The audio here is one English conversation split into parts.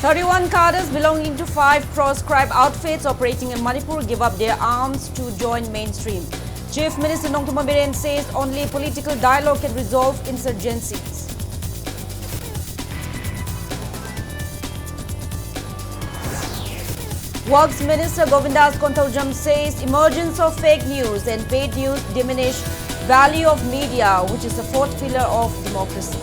31 cadres belonging to 5 proscribed outfits operating in Manipur give up their arms to join mainstream. Chief Minister Nongtoma Biren says only political dialogue can resolve insurgencies. Works Minister Govindas Kontaujam says emergence of fake news and paid news diminish value of media, which is the fourth pillar of democracy.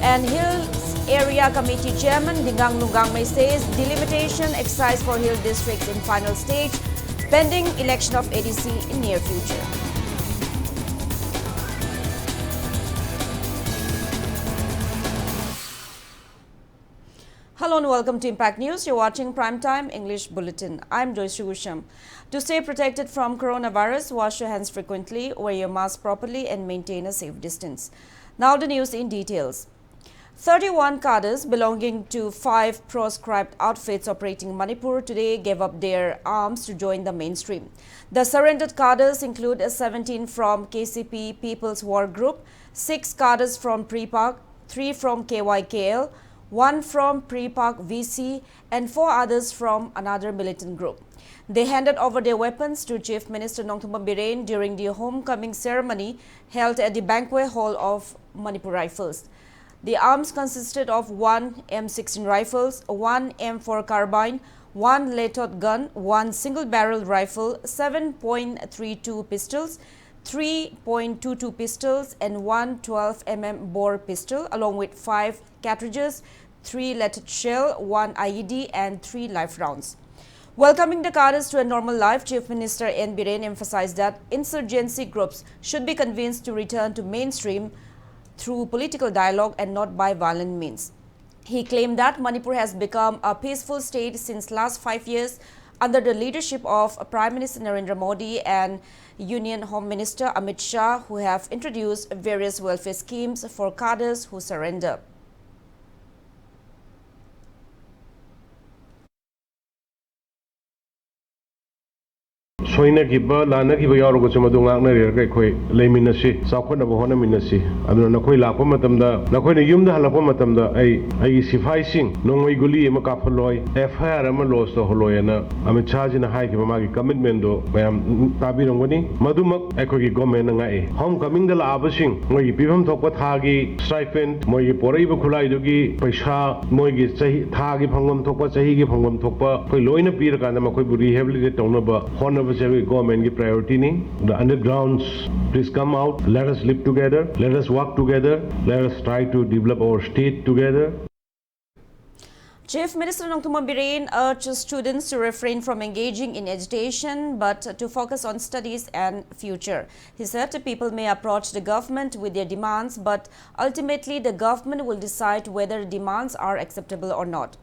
And Hills Area Committee Chairman Dingang Lungangmei says delimitation exercise for Hill districts in final stage, pending election of ADC in near future. Hello and welcome to Impact News. You're watching Primetime English Bulletin. I'm JOYSHREE USHAM. To stay protected from coronavirus, wash your hands frequently, wear your mask properly and maintain a safe distance. Now the news in details. 31 cadres belonging to 5 proscribed outfits operating in Manipur today gave up their arms to join the mainstream. The surrendered cadres include 17 from KCP People's War Group, 6 cadres from Pre-Pak, 3 from KYKL, 1 from Pre-Pak VC and 4 others from another militant group. They handed over their weapons to Chief Minister Nongtoma Biren during the homecoming ceremony held at the banquet hall of Manipur Rifles. The arms consisted of 1 M16 rifles, 1 M4 carbine, 1 Letot gun, 1 single-barrel rifle, 7.32 pistols, 3.22 pistols and 1 12mm bore pistol along with 5 cartridges, 3 leaded shell, 1 IED and 3 live rounds. Welcoming the cadres to a normal life, Chief Minister N. Biren emphasized that insurgency groups should be convinced to return to mainstream through political dialogue and not by violent means. He claimed that Manipur has become a peaceful state since last 5 years under the leadership of Prime Minister Narendra Modi and Union Home Minister Amit Shah, who have introduced various welfare schemes for cadres who surrender. Soina kiba lana kiba yaru ko chuma do ngak na re kai khoi leimin si sakhon na bo hona min si aduna na khoi lakpa matam da na khoi na yum da halakpa matam da ai sifai sing nongoi guli ma ka phloi FIR ma los to holoi na amit charge na hai kiba ma gi commitment do bayam tabi rongoni madumak ai khoi gi government na ngai homecoming da la abasing moi gi pibam thokpa tha gi stipend moi gi porei ba khulai do gi paisa moi gi chahi tha gi phangom thokpa chahi gi phangom thokpa khoi loina pir ka na ma khoi bu rehabilitate tongna ba hona government priority ni. The undergrounds, please come out, let us live together, let us work together, let us try to develop our state together. Chief Minister Nongtoma Biren urged students to refrain from engaging in agitation but to focus on studies and future. He said people may approach the government with their demands, but ultimately the government will decide whether demands are acceptable or not.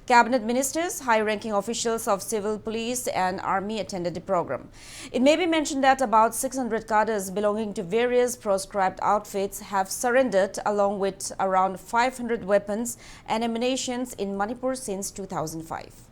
Cabinet ministers, high-ranking officials of civil police and army attended the program. It may be mentioned that about 600 cadres belonging to various proscribed outfits have surrendered along with around 500 weapons and ammunition in Manipur since 2005.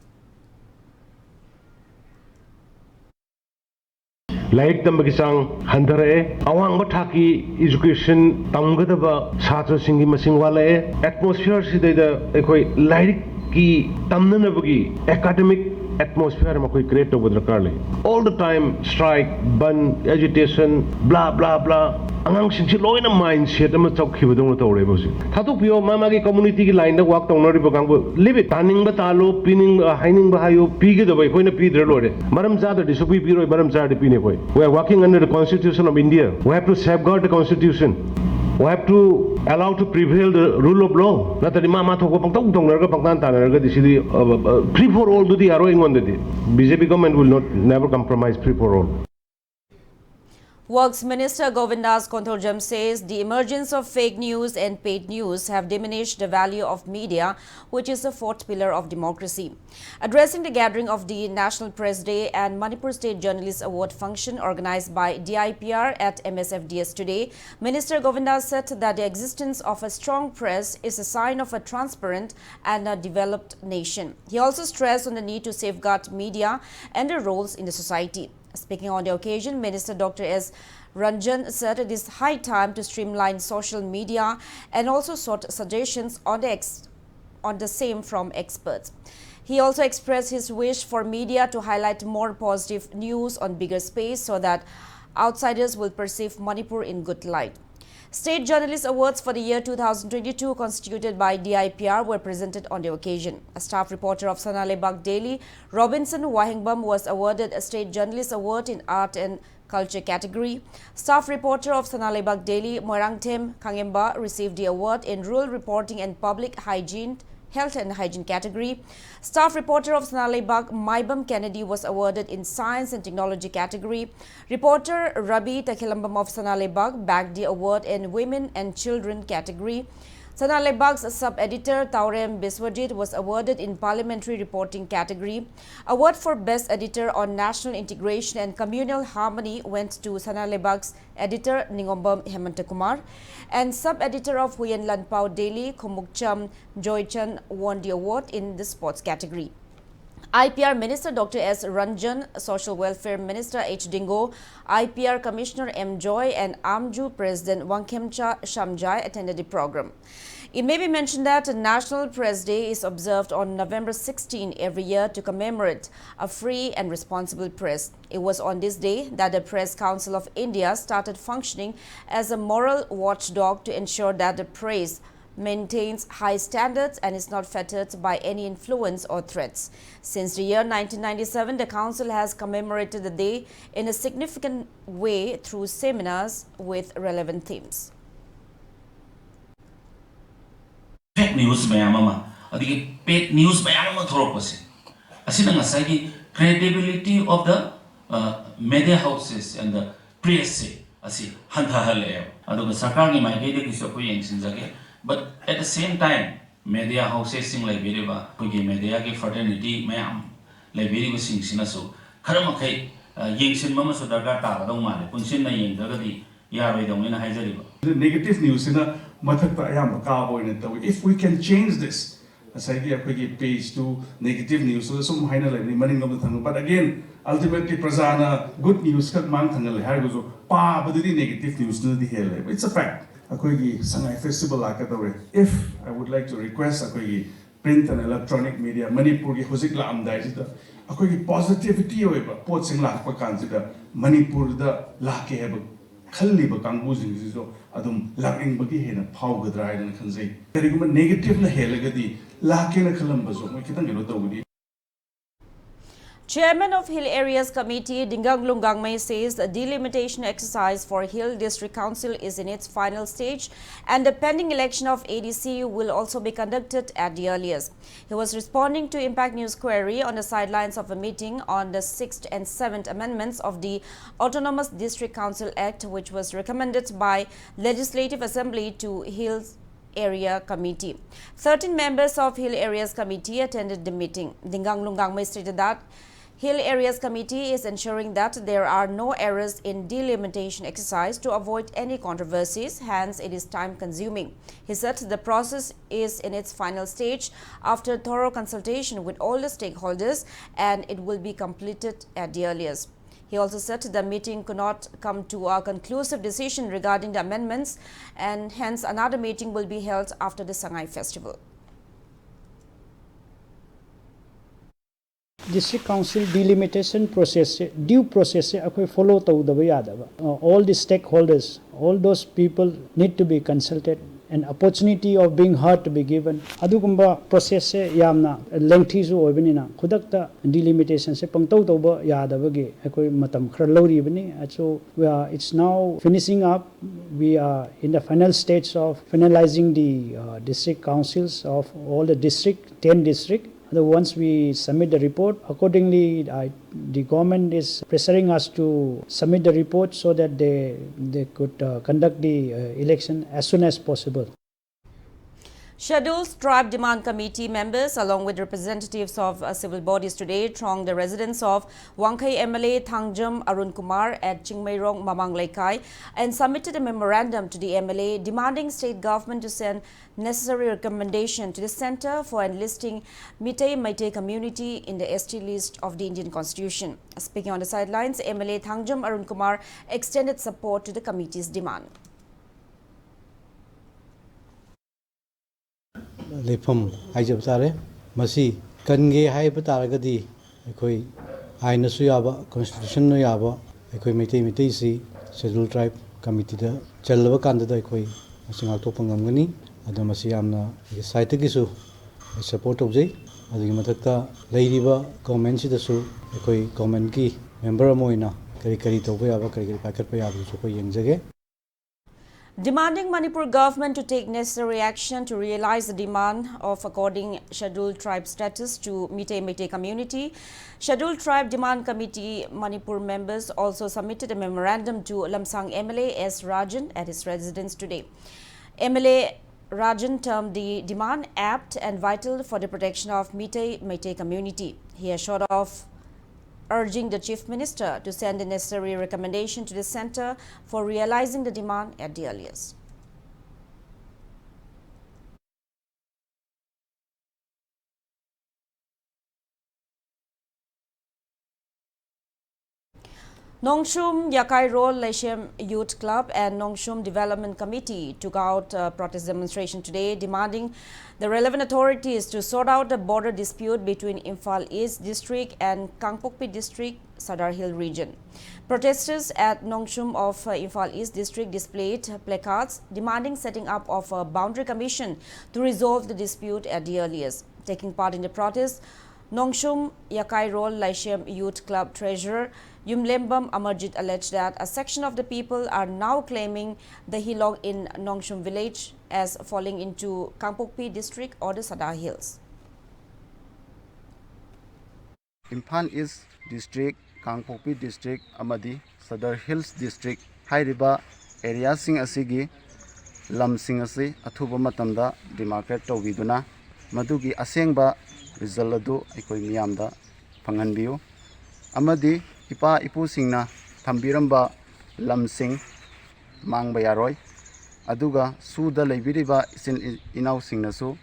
Like the sang handare awang bathaki education tamgadaba chhatra singi masing wala atmosphere sideda ekoi like ki tamna bagi academic atmosphere ma koi create to budra all the time strike ban agitation blah blah blah angang sing si loina mindset ma chokhi budong to re bosi thatu pio mama gi community gi line da work tong nori bang live it taning ba talo pining haining ba hayo pige do bai koina pidre lore maram cha da disupi piro maram cha de pine koi we are working under the constitution of India. We have to safeguard the constitution. We have to allow to prevail the rule of law. Not that mama thoko pang tong tong narga pang tan tan narga this is free for all do the arrowing on the BJP government will never compromise free for all. Works Minister Govindas Kontaujam says the emergence of fake news and paid news have diminished the value of media, which is the fourth pillar of democracy. Addressing the gathering of the National Press Day and Manipur State Journalist Award function organized by DIPR at MSFDS today, Minister Govindas said that the existence of a strong press is a sign of a transparent and a developed nation. He also stressed on the need to safeguard media and their roles in the society. Speaking on the occasion, Minister Dr. S. Ranjan said it is high time to streamline social media and also sought suggestions on the same from experts. He also expressed his wish for media to highlight more positive news on bigger space so that outsiders will perceive Manipur in good light. State Journalist Awards for the year 2022 constituted by DIPR were presented on the occasion. A staff reporter of Sanalebag Daily, Robinson Wahingbam, was awarded a State Journalist Award in Art and Culture category. Staff reporter of Sanalebag Daily, Moirangthem Kangemba, received the award in Rural Reporting and Public Hygiene, Health and Hygiene category. Staff reporter of Sanalebag, Maibam Kennedy, was awarded in Science and Technology category. Reporter Rabi Takilambam of Sanalebag bagged the award in Women and Children category. Sanalebag's sub-editor Taurem Biswajit was awarded in Parliamentary Reporting category. Award for Best Editor on National Integration and Communal Harmony went to Sanalebag's editor Ningombam Hemantakumar, and sub-editor of Huyen Lanpao Daily Khumukcham Joychan won the award in the sports category. IPR Minister Dr. S. Ranjan, Social Welfare Minister H. Dingo, IPR Commissioner M. Joy and AMJU President Wangkhemcha Shamjai attended the program. It may be mentioned that National Press Day is observed on November 16 every year to commemorate a free and responsible press. It was on this day that the Press Council of India started functioning as a moral watchdog to ensure that the press maintains high standards and is not fettered by any influence or threats. Since the year 1997, the Council has commemorated the day in a significant way through seminars with relevant themes. Fake news mayamama, adigi fake news mayamama thoropasi. Asina ngasagi credibility of the media houses and the press asi hantha hale. Aduga sarkar ni maike de kiso ko yengsinjage. But at the same time, media houses sing like Biriba, Pugi media ki fraternity mayam, like Biriba sing sinasu. Karamakai, Yingsin Mama Sudaga, Dongman, Punsin Yin, Dagadi, Yahweh Domina Hazariba. The negative news in a Mataka Ayam Cabo in it. If we can change this, as I give a page to negative news, so some higher like money of the tongue. But again, ultimately, Prasana, good news, Katman Tangal Hargozo, Pa, but the negative news to the hell. It's a fact. Akoigi Sangai Festival Lakatawe. If I would like to request Akoigi print and electronic media, Manipuri Hosik Lam Dajita, Akoigi positivity over Potsing Lakpa Kansida, Manipur the Lake Kaliba Kanguzing Zizo, Adum Laking Bagi Hen, Power Dry and Kanzi. The recommend negative na Helegadi, Lake and Columbazo, Makitan. Chairman of Hill Areas Committee Dingang Lungangmei says the delimitation exercise for Hill District Council is in its final stage and the pending election of ADC will also be conducted at the earliest. He was responding to Impact News query on the sidelines of a meeting on the 6th and 7th amendments of the Autonomous District Council Act, which was recommended by Legislative Assembly to Hills Area Committee. 13 members of Hill Areas Committee attended the meeting. Dingang Lungangmei stated that Hill Areas Committee is ensuring that there are no errors in delimitation exercise to avoid any controversies, hence it is time consuming. He said the process is in its final stage after thorough consultation with all the stakeholders and it will be completed at the earliest. He also said the meeting could not come to a conclusive decision regarding the amendments and hence another meeting will be held after the Sangai Festival. District Council delimitation process, due process, follow all the stakeholders, all those people need to be consulted, an opportunity of being heard to be given. Adugumba process yamna lengthy su oibinina khudakta delimitation se pangtau toba yadabagi akoi matam khara lori bani. So it's now finishing up. We are in the final stage of finalizing the district councils of all the district, 10 district. Once we submit the report, accordingly, the government is pressuring us to submit the report so that they could conduct the election as soon as possible. Scheduled Tribe Demand Committee members, along with representatives of civil bodies today, thronged the residence of Wangkai MLA Thangjam Arun Kumar at Chingmairong Mamang Laikai and submitted a memorandum to the MLA demanding state government to send necessary recommendation to the Centre for enlisting Meitei community in the ST list of the Indian Constitution. Speaking on the sidelines, MLA Thangjam Arun Kumar extended support to the committee's demand. Lefam haijab tare masi kange hai bataragadi ekoi aina su yaba constitution no yaba ekoi Meitei si scheduled tribe committee da chalba kanda da ekoi masing to pangamgani ado masi amna site gi su support objai adi mathakta leiriba comment si da su ekoi comment ki member moina kari to ba yaba kari pakat pa yaba su ko yengjage. Demanding Manipur government to take necessary action to realize the demand of according scheduled tribe status to Meitei community, Scheduled Tribe Demand Committee Manipur members also submitted a memorandum to Lamsang MLA S. Rajan at his residence today. MLA Rajan termed the demand apt and vital for the protection of Meitei community. He assured of urging the Chief Minister to send the necessary recommendation to the Centre for realizing the demand at the earliest. Nongshum Yakai Rol Leshem Youth Club and Nongshum Development Committee took out a protest demonstration today demanding the relevant authorities to sort out the border dispute between Imphal East District and Kangpokpi District, Sadar Hill region. Protesters at Nongshum of Imphal East District displayed placards demanding setting up of a boundary commission to resolve the dispute at the earliest. Taking part in the protest, Nongshum Yakai Rol Leshem Youth Club treasurer Yumlembam Amarjit alleged that a section of the people are now claiming the hillock in Nongshum village as falling into Kangpokpi district or the Sadar Hills. Imphal East District, Kangpokpi District, Amadi, Sadar Hills District, Hairiba area sing asigi, lam sing asi, athuba matamda, demarcate tawiduna, madugi asengba, result aikoi miyamda, panghanbiu, Amadi, Ipa ipu singna thambiramba lamsing mangba yaroi aduga suda leibiriba isin inau singnasu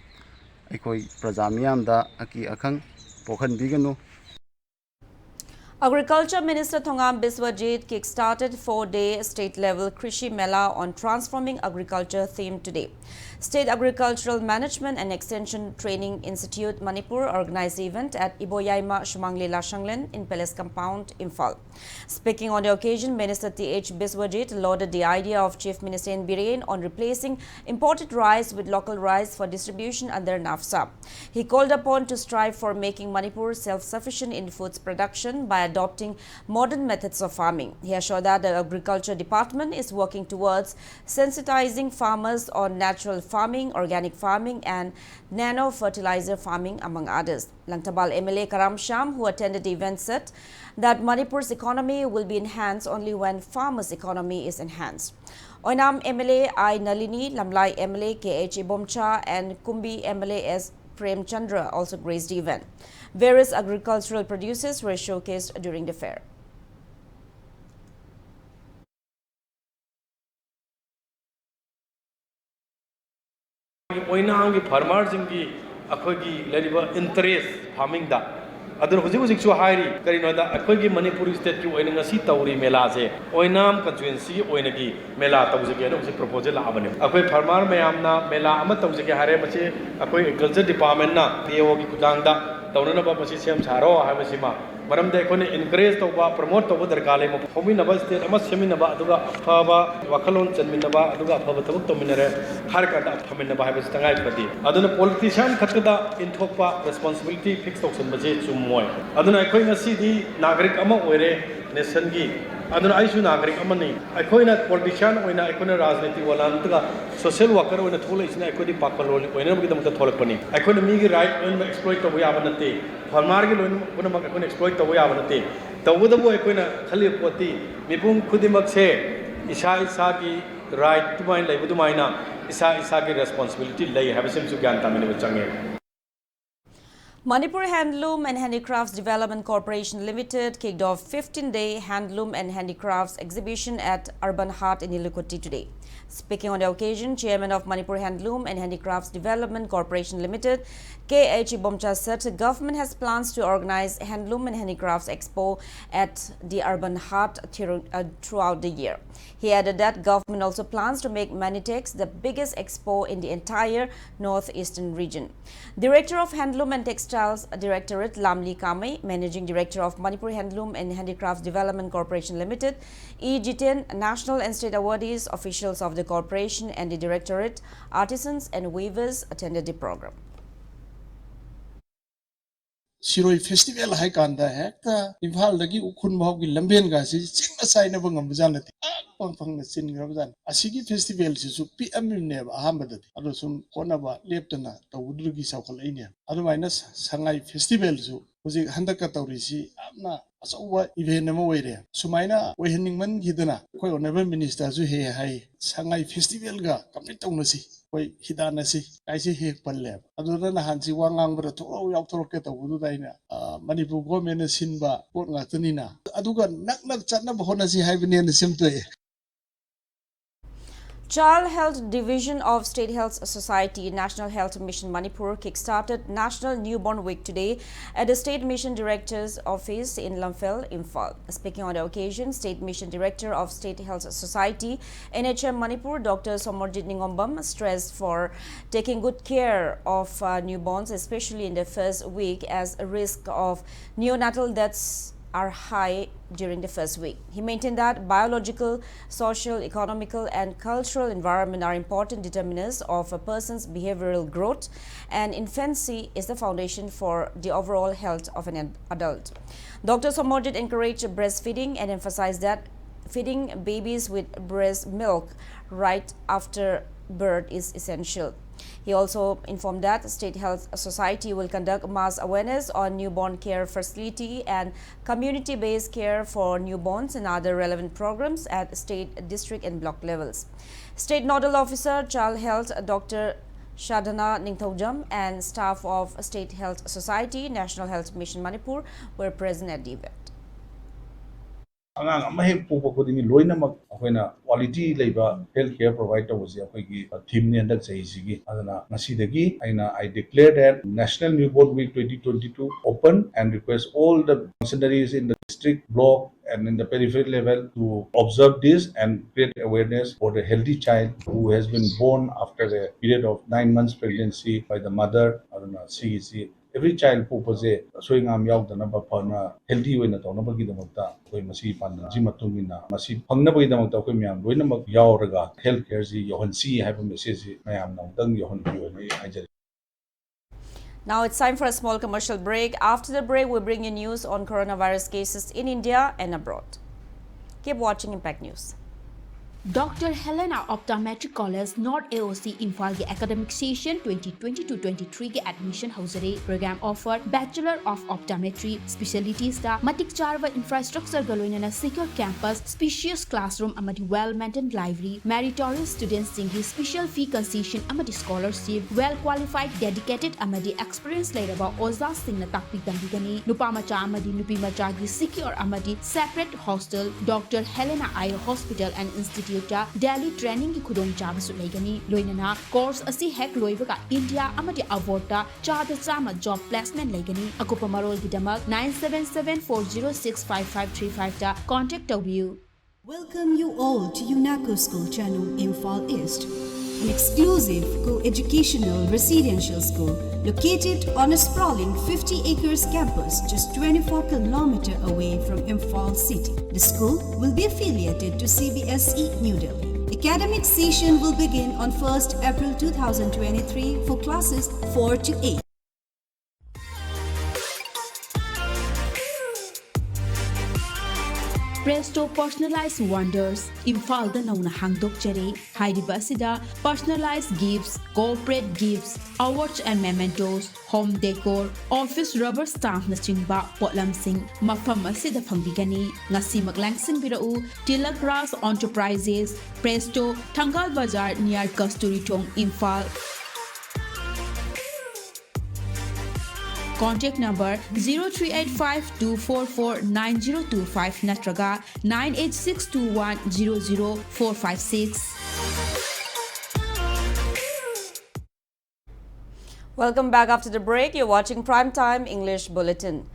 aikoi praja miyamda aki akhang pokhan biganu. Agriculture Minister Thongam Biswajit kick-started 4-day state-level Krishi Mela on transforming agriculture theme today. State Agricultural Management and Extension Training Institute Manipur organized the event at Iboyaima Shumanglela Shanglen in Palace Compound, Imphal. Speaking on the occasion, Minister T.H. Biswajit lauded the idea of Chief Minister N. Biren on replacing imported rice with local rice for distribution under NAFSA. He called upon to strive for making Manipur self-sufficient in foods production by adopting modern methods of farming. He assured that the Agriculture Department is working towards sensitizing farmers on natural farming, organic farming and nano-fertilizer farming, among others. Langtabal MLA Karam Sham, who attended the event, said that Manipur's economy will be enhanced only when farmers' economy is enhanced. Oinam MLA I Nalini, Lamlai MLA KH Ibomcha and Kumbi MLA S. Prem Chandra also graced the event. Various agricultural producers were showcased during the fair. Oinam farmers ingi akhoi leriba interest farming da adun huji chu hairi karino da akhoi Manipuri state ki oina ngasi tawri mela se Oinam constituency oina gi mela tawjege no proposal abane akhoi farmer mayamna mela ama tawjege hare machi akhoi agriculture department na PO gi kudang da tawna ba machi sem charo ha machi ma maram de khone encourage tawba promote tawba darkar le homi na ba state ama semi na ba aduga afaba wakalon chanmin na ba aduga afaba tabuk tominare har ka da famin na ba ha ba stangai pati aduna politician khatada inthokpa responsibility fix tawson baje chummoy aduna khoi ngasi di nagarik ama oire nation gi aduna aisu nagarik ama nei khoi na politician oina khoi na rajniti wala antga social worker oina thole isna khoi di pakalol oina bi damta tholak pani khoi na mi gi right oina exploit to ya banate farmer gi loin kuna ma khoi exploit to ya banate tawuda bo khoi na khali poti mipum khudimak se isa isagi right to mind lebu dumaina isa isagi responsibility lay habisim su gyan tamine change. Manipur Handloom and Handicrafts Development Corporation Limited kicked off 15-day Handloom and Handicrafts exhibition at Urban Heart in Nilukoti today. Speaking on the occasion, Chairman of Manipur Handloom and Handicrafts Development Corporation Limited, K.H. Ibomcha, said the government has plans to organize Handloom and Handicrafts Expo at the Urban Heart throughout the year. He added that government also plans to make Manitex the biggest expo in the entire northeastern region. Director of Handloom and Textiles Directorate Lamli Kamei, Managing Director of Manipur Handloom and Handicrafts Development Corporation Limited, E. Jiten, National and State awardees, officials of the corporation and the Directorate, artisans and weavers attended the program. Shiroi festival hai kanda hekta Imphal dagi ukhun bhaw gi lamben ga si chingna saina bangam bujanati pang pang na sin grabjan asigi festival si su pi amne ba ahambadati ado sum kona ba leptana tawudur gi sakhal aine ado minus sangai festival su hoji handaka tawri si amna asawa event ma were sumaina wehening man gidana koi honorable minister su he hai sangai festival ga complete tawna si koi hidana si kaisi he palle adura na hansi wangang bra to yaw thoroke tawudu daina Manipur government sinba pot ngatanina aduga nak chatna bhona si haibne na simtoy. Child Health Division of State Health Society National Health Mission Manipur kick-started National Newborn Week today at the State Mission Director's Office in Lamphel, Imphal. Speaking on the occasion, State Mission Director of State Health Society NHM Manipur, Dr. Somorjit Ningombam, stressed for taking good care of newborns, especially in the first week, as a risk of neonatal deaths are high during the first week. He maintained that biological, social, economical and cultural environment are important determinants of a person's behavioral growth, and infancy is the foundation for the overall health of an adult. Dr. Somorjit encouraged breastfeeding and emphasized that feeding babies with breast milk right after birth is essential. He also informed that State Health Society will conduct mass awareness on newborn care facility and community-based care for newborns and other relevant programs at state, district and block levels. State Nodal Officer, Child Health, Dr. Shadana Ningthaujam and staff of State Health Society, National Health Mission Manipur were present at the event. Angang ama he pupa kudingi loina mak akoina quality labor healthcare provider was akoigi team ni andak sahi sigi adana ngasidagi I declare that National Newborn Week 2022 open and request all the functionaries in the district, block and in the peripheral level to observe this and create awareness for the healthy child who has been born after a period of 9 months pregnancy by the mother adana CEC. Every child purpose showing am yaw the number pana healthy way na to number gi damakta koi masi pan ji matungina masi phangna bai damakta koi myam loina mak yaw raga healthcare ji yohon si have a message mayam na dang yohon bi ni ajari. Now it's time for a small commercial break. After the break, we'll bring you news on coronavirus cases in India and abroad. Keep watching Impact News. Dr. Helena Optometric College North AOC Imphal के academic session 2022-23 के admission hausare program offer Bachelor of Optometry specialties da matik charva infrastructure galoina secure campus spacious classroom amadi well maintained library meritorious students singi special fee concession amadi scholarship well qualified dedicated amadi experience lairaba oza singna takpi dambigani nupa macha amadi nupi macha gi secure amadi separate hostel Dr. Helena Eye Hospital and Institute Delhi training ki khudong chaba su leigani loinana course asi hek loibaga India amadi awarda chada chama job placement leigani akupa marol gidamak 9774065535 ta contact you. Welcome you all to UNACO School Channel Imphal East, an exclusive co-educational residential school located on a sprawling 50 acres campus just 24 kilometers away from Imphal city. The school will be affiliated to CBSE New Delhi. Academic session will begin on 1st April 2023 for classes 4 to 8. Presto Personalized Wonders Imphal da nauna hangdok jare hairiba asida personalized gifts, corporate gifts, awards and mementos, home decor, office rubber stamp na chingba potlam sing mafam asida phangbigani ngasi maglangsing birau Tilak Ras Enterprises Presto Thangal Bazar near Kasturi Thong Imphal. Contact number 0385-244-9025 natraga 98621-00456. Welcome back after the break. You're watching Primetime English Bulletin.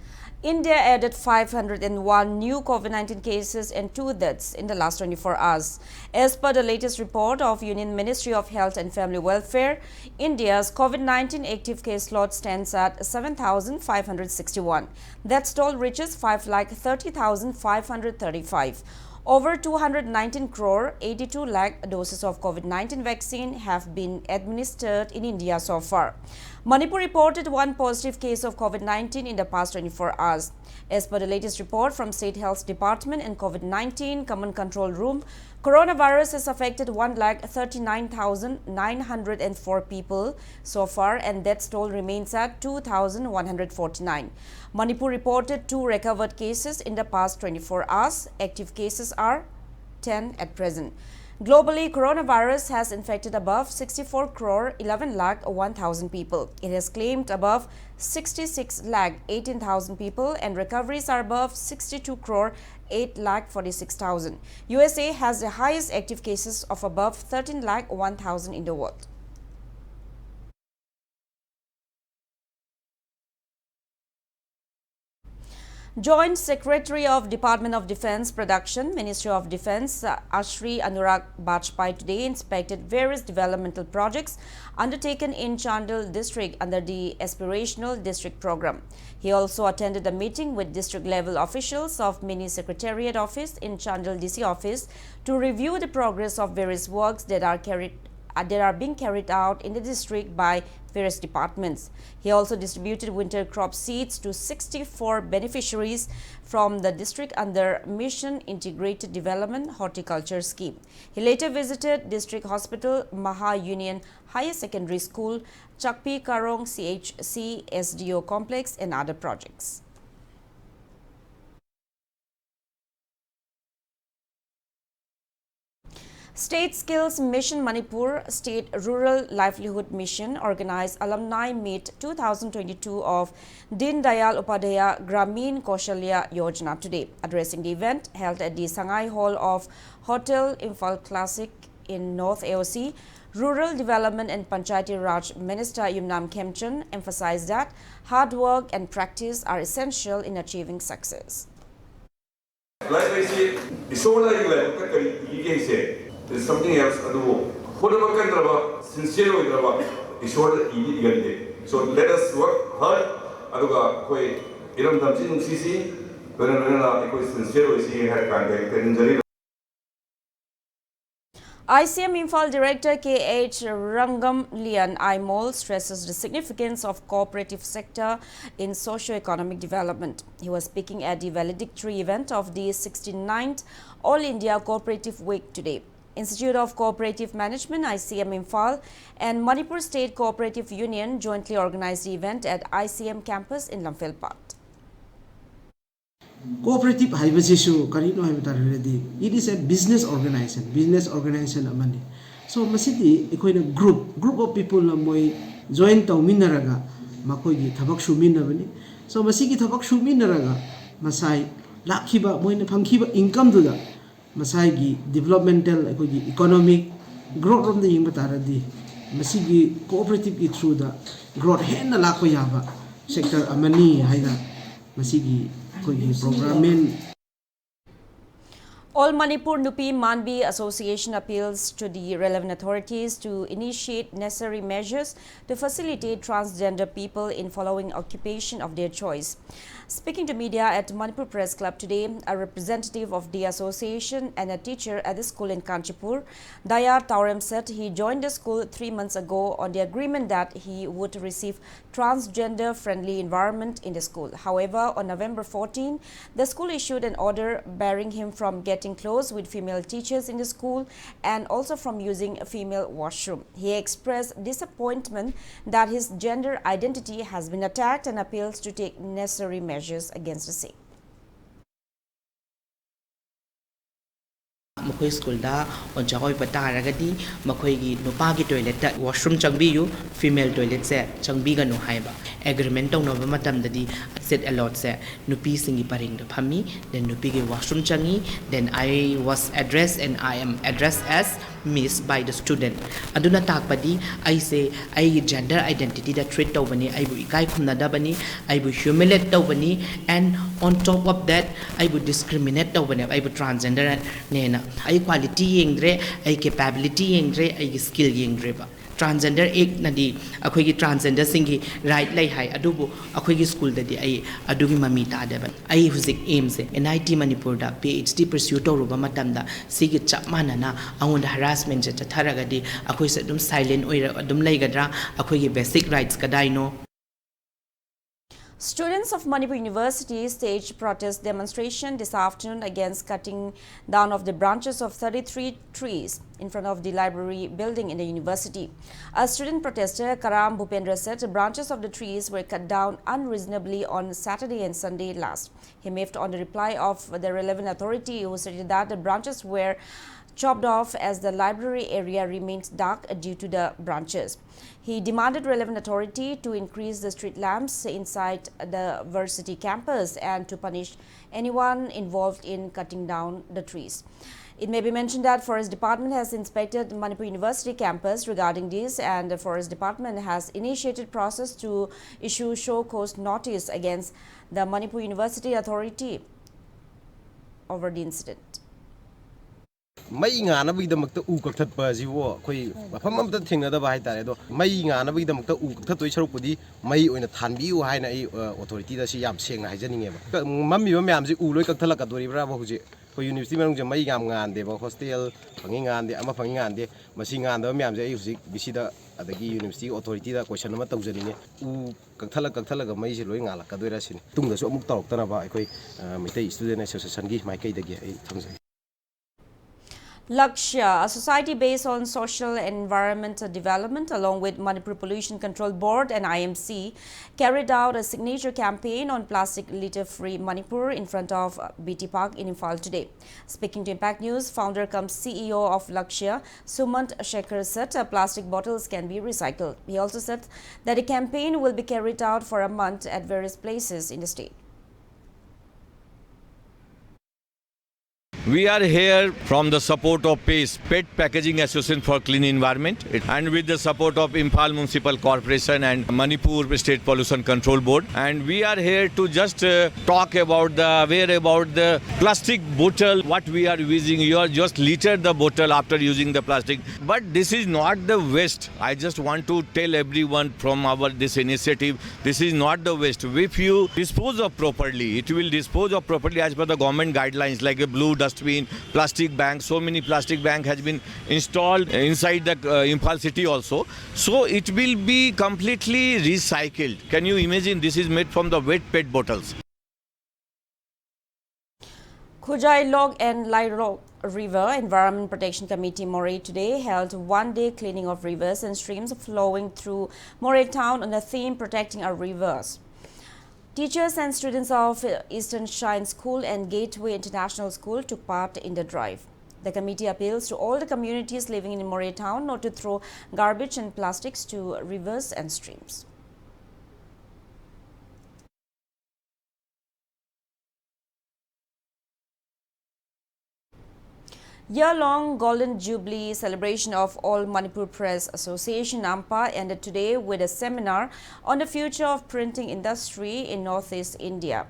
India added 501 new COVID-19 cases and 2 deaths in the last 24 hours. As per the latest report of Union Ministry of Health and Family Welfare, India's COVID-19 active case load stands at 7,561. That toll reaches 5,30,535. Over 219 crore 82 lakh doses of COVID-19 vaccine have been administered in India so far. Manipur reported 1 positive case of COVID-19 in the past 24 hours. As per the latest report from State Health Department and COVID-19 Command Control Room, coronavirus has affected 1,39,904 people so far, and death toll remains at 2,149. Manipur reported 2 recovered cases in the past 24 hours. Active cases are 10 at present. Globally, coronavirus has infected above 64 crore 11 lakh 1,000 people. It has claimed above 66 lakh 18,000 people, and recoveries are above 62 crore 8 lakh 46,000. USA has the highest active cases of above 13 lakh 1,000 in the world. Joint Secretary of Department of Defense Production, Ministry of Defense, Ashri Anurag Bajpai today inspected various developmental projects undertaken in Chandel district under the Aspirational District Program. He also attended a meeting with district-level officials of Mini Secretariat Office in Chandel DC office to review the progress of various works that are being carried out in the district by various departments. He also distributed winter crop seeds to 64 beneficiaries from the district under Mission Integrated Development Horticulture Scheme. He later visited District Hospital, Maha Union Higher Secondary School, Chakpi Karong CHC SDO Complex and other projects. State Skills Mission Manipur, State Rural Livelihood Mission organized Alumni Meet 2022 of Din Dayal Upadhyaya Gramin Kaushalya Yojana today. Addressing the event held at the Sangai Hall of Hotel Imphal Classic in North AOC, Rural Development and Panchayati Raj Minister Yumnam Khemchand emphasized that hard work and practice are essential in achieving success. There's something else. Sincere, so let us work hard. ICM Imphal Director K.H. Rangam Lian Aimol stresses the significance of cooperative sector in socio-economic development. He was speaking at the valedictory event of the 69th All India Cooperative Week today. Institute of Cooperative Management, ICM Imphal, and Manipur State Cooperative Union jointly organized the event at ICM campus in Lamphel-Pat. Cooperative it is a business organization amani. So masiti ikoina group of people na moy join tawminaraga makoy thabak suminabani. So masigi thabak suminaraga masai lakhiba moy na phangkhiba income duda masai gi developmental economic growth from the yingba taradi masigi cooperative gi through the growth hen na lakko yaba sector amani haina masigi program. All Manipur Nupi Manbi Association appeals to the relevant authorities to initiate necessary measures to facilitate transgender people in following occupation of their choice. Speaking to media at Manipur Press Club today, a representative of the association and a teacher at the school in Kanchipur, Dayar Taurem, said he joined the school 3 months ago on the agreement that he would receive transgender-friendly environment in the school. However, on November 14, the school issued an order barring him from getting close with female teachers in the school and also from using a female washroom. He expressed disappointment that his gender identity has been attacked and appeals to take necessary measures against the same. Makoi school da on jagoi pataragadi makoi gi nupagi toilet da washroom changbiyu female toilet se changbiga no haiba agreement tong no matam dadi set a lot se nupi singi paring da phami then nupi gi washroom changi then I was addressed and I am addressed as miss by the student aduna takpadi I say I gender identity da treat tawbani I bu ikai khumna da bani I bu humiliate tawbani and on top of that I would discriminate tawbani I bu transgender nena I quality yengre I capability yengre I skill yengre ba transgender ek nadi akhoi gi transgender singi right lai hai adubu akhoi gi school dadi ai adugi mami ta daban ai huzik aim se NIT Manipur da PhD pursue to ruba matamda sigi chapmana na angon harassment je tatharagadi akhoi se dum silent oira dum laigadra akhoi gi basic rights kadai no. Students of Manipur University staged protest demonstration this afternoon against cutting down of the branches of 33 trees in front of the library building in the university. A student protester, Karam Bhupendra, said the branches of the trees were cut down unreasonably on Saturday and Sunday last. He miffed on the reply of the relevant authority who stated that the branches were chopped off as the library area remains dark due to the branches. He demanded relevant authority to increase the street lamps inside the varsity campus and to punish anyone involved in cutting down the trees. It may be mentioned that Forest Department has inspected Manipur University campus regarding this, and the Forest Department has initiated process to issue show cause notice against the Manipur University authority over the incident. May nganabidamakta u kaktatpa jiwo khoi mafam amta thingnadaba haitare do mai nganabidamakta u kaktatoi sarupudi mai oina thanbiu haina ai authority da si yam sengna haijaninge ba mammi ba myam ji u loi kakthalaga doribra ba huji ko university manung je mai ngam ngande ba hostel phangi ngande ama phangi ngande masi nganda myam je ai huji bisida adagi university authority da question ama tawjaninge u kakthalaga mai ji loi ngala kadoira sin tungda su amuk tawktana ba ai mitai student association gi mai kai dagi ai thamjai. Lakshya, a society based on social and environmental development along with Manipur Pollution Control Board and IMC, carried out a signature campaign on plastic litter-free Manipur in front of BT Park in Imphal today. Speaking to Impact News, founder cum CEO of Lakshya, Sumant Shekhar, said plastic bottles can be recycled. He also said that the campaign will be carried out for a month at various places in the state. We are here from the support of PACE, Pet Packaging Association for Clean Environment, and with the support of Imphal Municipal Corporation and Manipur State Pollution Control Board. And we are here to just talk about the plastic bottle, what we are using. You are just litter the bottle after using the plastic. But this is not the waste. I just want to tell everyone from this initiative, this is not the waste. If you dispose of properly, it will dispose of properly as per the government guidelines, like a blue dustbin, plastic bank. So many plastic bank has been installed inside the Imphal city also. So it will be completely recycled. Can you imagine? This is made from the wet PET bottles. Khujai Log and Lairog River Environment Protection Committee Moray today held one-day cleaning of rivers and streams flowing through Moray town on the theme protecting our rivers. Teachers and students of Eastern Shine School and Gateway International School took part in the drive. The committee appeals to all the communities living in Moray town not to throw garbage and plastics to rivers and streams. Year-long Golden Jubilee celebration of All Manipur Press Association AMPA ended today with a seminar on the future of printing industry in Northeast India.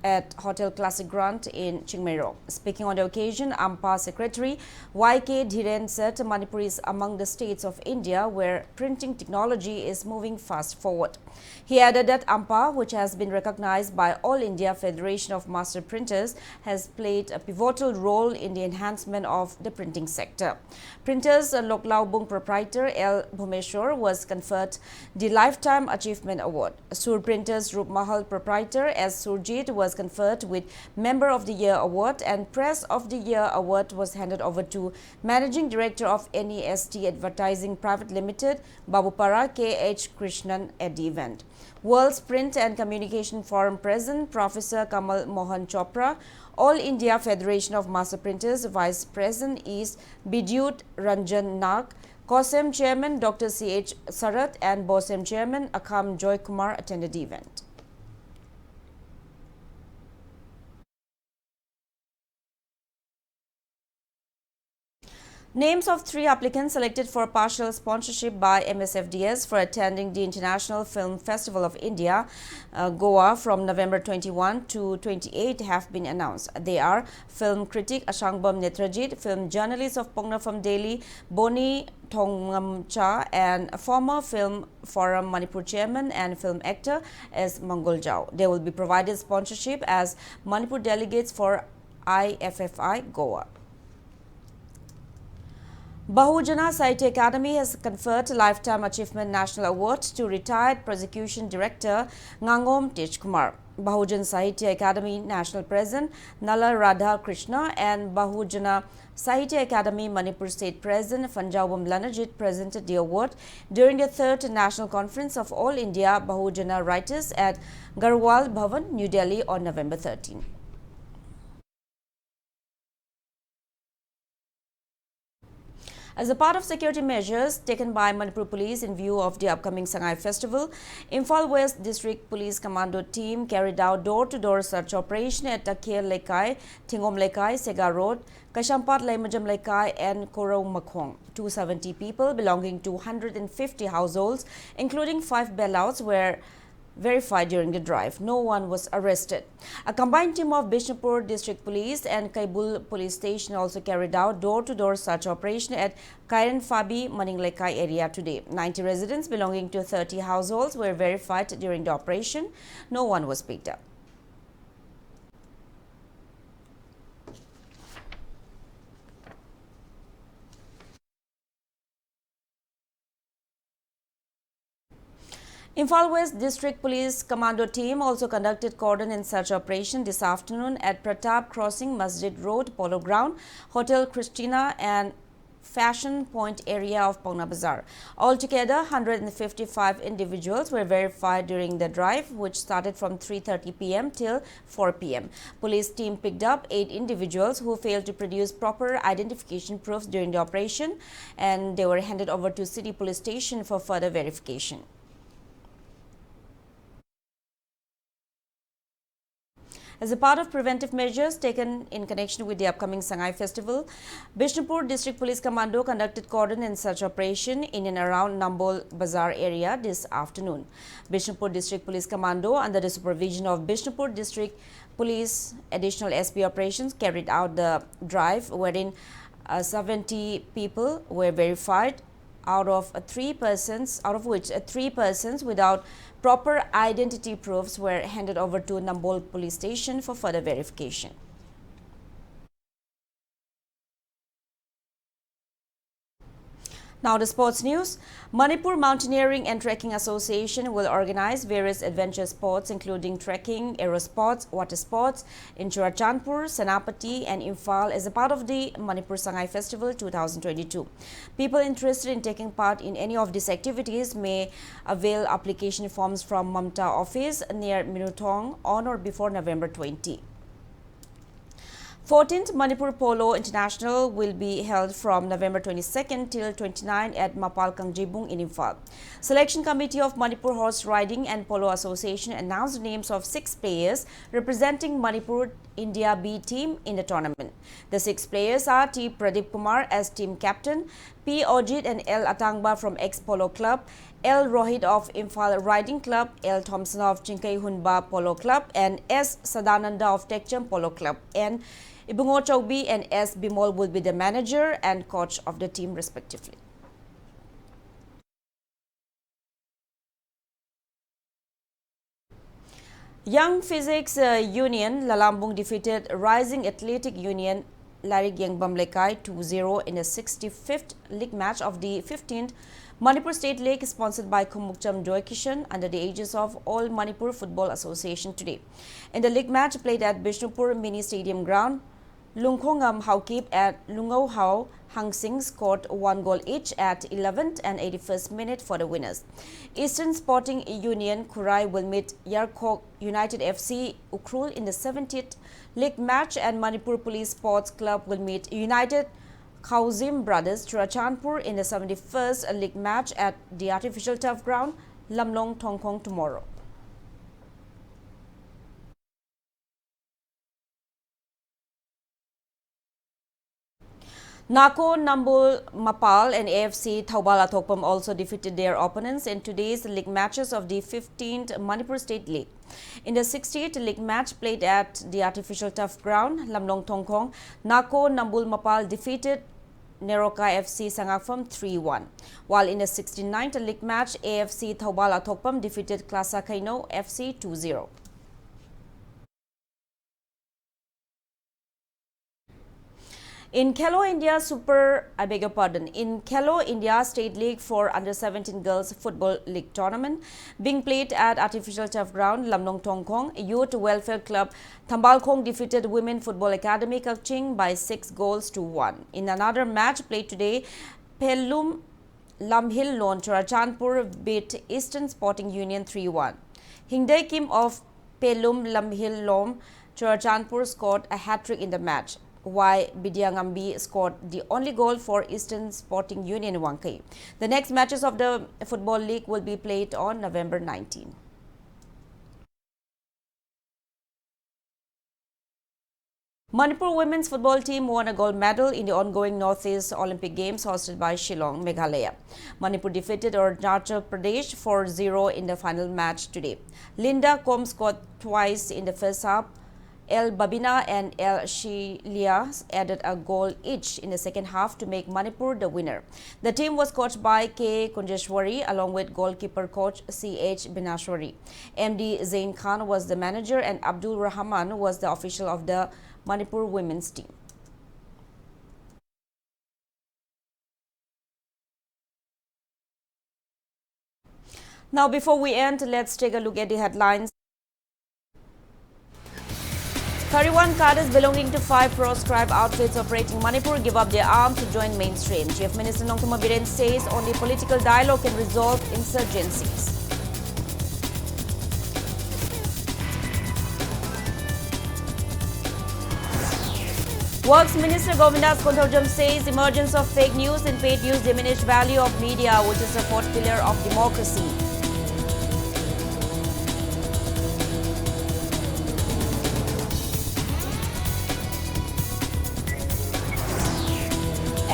at Hotel Classic Grand in Chingmei. Speaking on the occasion, AMPA Secretary YK Dhiren said Manipur is among the states of India where printing technology is moving fast forward. He added that AMPA, which has been recognized by All India Federation of Master Printers, has played a pivotal role in the enhancement of the printing sector. Printers Loklaubung proprietor L. Bhumeshwar was conferred the Lifetime Achievement Award. Sur Printers Rup Mahal proprietor S. Surjit was conferred with Member of the Year Award, and Press of the Year Award was handed over to Managing Director of NEST Advertising Private Limited, Babupara K.H. Krishnan at the event. World's Print and Communication Forum President Professor Kamal Mohan Chopra, All India Federation of Master Printers Vice President is Bidyut Ranjan Nag, COSEM Chairman Dr. C.H. Sarat and BOSEM Chairman Akam Joy Kumar attended the event. Names of 3 applicants selected for partial sponsorship by MSFDS for attending the International Film Festival of India, Goa from November 21 to 28 have been announced. They are film critic Ashangbam Netrajit, film journalist of Pongna from Delhi, Boni Thongamcha, and former Film Forum Manipur chairman and film actor S. Mangoljao. They will be provided sponsorship as Manipur delegates for IFFI Goa. Bahujana Sahitya Academy has conferred Lifetime Achievement National Award to retired Prosecution Director Ngangom Tejkumar. Bahujan Sahitya Academy National President Nala Radha Krishna and Bahujana Sahitya Academy Manipur State President Fanjawam Lanajit presented the award during the 3rd National Conference of All India Bahujana Writers at Garhwal Bhavan, New Delhi on November 13. As a part of security measures taken by Manipur Police in view of the upcoming Sangai Festival, Imphal West District Police Commando team carried out door-to-door search operation at Takir Lekai, Tingom Lekai, Sega Road, Kashampat Laimajam Lekai and Korau Makhong. 270 people belonging to 150 households, including 5 bailouts, were verified during the drive. No one was arrested. A combined team of Bishnupur District Police and Kaibul Police Station also carried out door-to-door search operation at Kairan Fabi Maninglekai area today. 90 residents belonging to 30 households were verified during the operation. No one was picked up. Imphal West District Police Commando team also conducted cordon and search operation this afternoon at Pratap Crossing, Masjid Road, Polo Ground, Hotel Christina and Fashion Point area of Pongna Bazaar. Altogether, 155 individuals were verified during the drive, which started from 3:30 p.m. till 4 p.m. Police team picked up 8 individuals who failed to produce proper identification proofs during the operation, and they were handed over to City Police Station for further verification. As a part of preventive measures taken in connection with the upcoming Sangai Festival, Bishnupur District Police Commando conducted cordon and search operation in and around Nambol Bazaar area this afternoon. Bishnupur District Police Commando, under the supervision of Bishnupur District Police Additional SP Operations, carried out the drive wherein 70 people were verified, out of which 3 persons without proper identity proofs were handed over to Nambol Police Station for further verification. Now the sports news. Manipur Mountaineering and Trekking Association will organize various adventure sports including trekking, aero sports, water sports in Churachandpur, Senapati and Imphal as a part of the Manipur Sangai Festival 2022. People interested in taking part in any of these activities may avail application forms from Mamta office near Minutong on or before November 20. 14th Manipur Polo International will be held from November 22nd till 29 at Mapal Kangjibung in Imphal. Selection Committee of Manipur Horse Riding and Polo Association announced the names of 6 players representing Manipur India B team in the tournament. The 6 players are T. Pradeep Kumar as team captain, P. Ojit and L. Atangba from ex-Polo Club, L. Rohit of Imphal Riding Club, L. Thompson of Chinkai Hunba Polo Club, and S. Sadananda of Tekcham Polo Club, and Ibungo Chaubi and S. Bimol will be the manager and coach of the team respectively. Young Physics Union Lalambung defeated Rising Athletic Union Larik Yangbam Lekai 2-0 in the 65th league match of the 15th Manipur State League sponsored by Khumukcham Joy Kishan under the aegis of All Manipur Football Association today. In the league match played at Bishnupur Mini Stadium ground, Lungkhongam Haukip and Lungau Hao Hang Sing scored 1 goal each at 11th and 81st minute for the winners. Eastern Sporting Union Kurai will meet Yarkok United FC Ukrul in the 70th league match, and Manipur Police Sports Club will meet United Khauzim Brothers Churachandpur in the 71st league match at the artificial turf ground Lamlong Tongkong tomorrow. Nako Nambul Mapal and AFC Thaubal Athokpam also defeated their opponents in today's league matches of the 15th Manipur State League. In the 68th league match played at the artificial turf ground, Lamlong Tongkong, Nako Nambul Mapal defeated Neroka FC Sangakfam 3-1. While in the 69th league match, AFC Thaubal Athokpam defeated Klasa Kaino FC 2-0. In Khelo India in Khelo India State League for Under-17 Girls Football League Tournament being played at artificial turf ground Lamnong Tongkong, Youth Welfare Club Thambalkhong defeated Women Football Academy Kakching by 6 goals to 1. In another match played today, Pelum Lamhil Lon Churachandpur beat Eastern Sporting Union 3-1. Hingdai Kim of Pelum Lamhil Lom Churachandpur scored a hat-trick in the match, while Bidyangambi scored the only goal for Eastern Sporting Union Wankai. The next matches of the Football League will be played on November 19. Manipur women's football team won a gold medal in the ongoing Northeast Olympic Games hosted by Shillong, Meghalaya. Manipur defeated Arunachal Pradesh 4-0 in the final match today. Linda Kom scored twice in the first half. El Babina and El Shilia added a goal each in the second half to make Manipur the winner. The team was coached by K. Kunjeshwari along with goalkeeper coach C.H. Binashwari. MD Zain Khan was the manager and Abdul Rahman was the official of the Manipur women's team. Now, before we end, let's take a look at the headlines. 31 cadres belonging to 5 proscribed outfits operating Manipur give up their arms to join mainstream. Chief Minister Nongtoma Biren says only political dialogue can resolve insurgencies. Works Minister Govindas Konthorjam says emergence of fake news and paid news diminish value of media, which is a fourth pillar of democracy.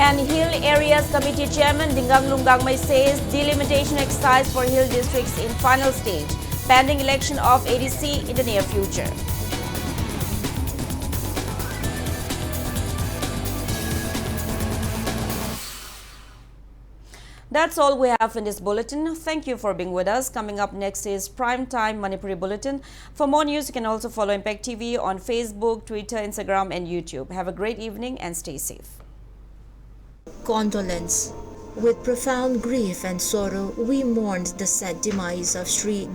And Hill Areas Committee Chairman Dingang Lungangmai says delimitation exercise for Hill districts in final stage, pending election of ADC in the near future. That's all we have in this bulletin. Thank you for being with us. Coming up next is Primetime Manipuri Bulletin. For more news, you can also follow Impact TV on Facebook, Twitter, Instagram and YouTube. Have a great evening and stay safe. Condolence. With profound grief and sorrow, we mourned the sad demise of Shri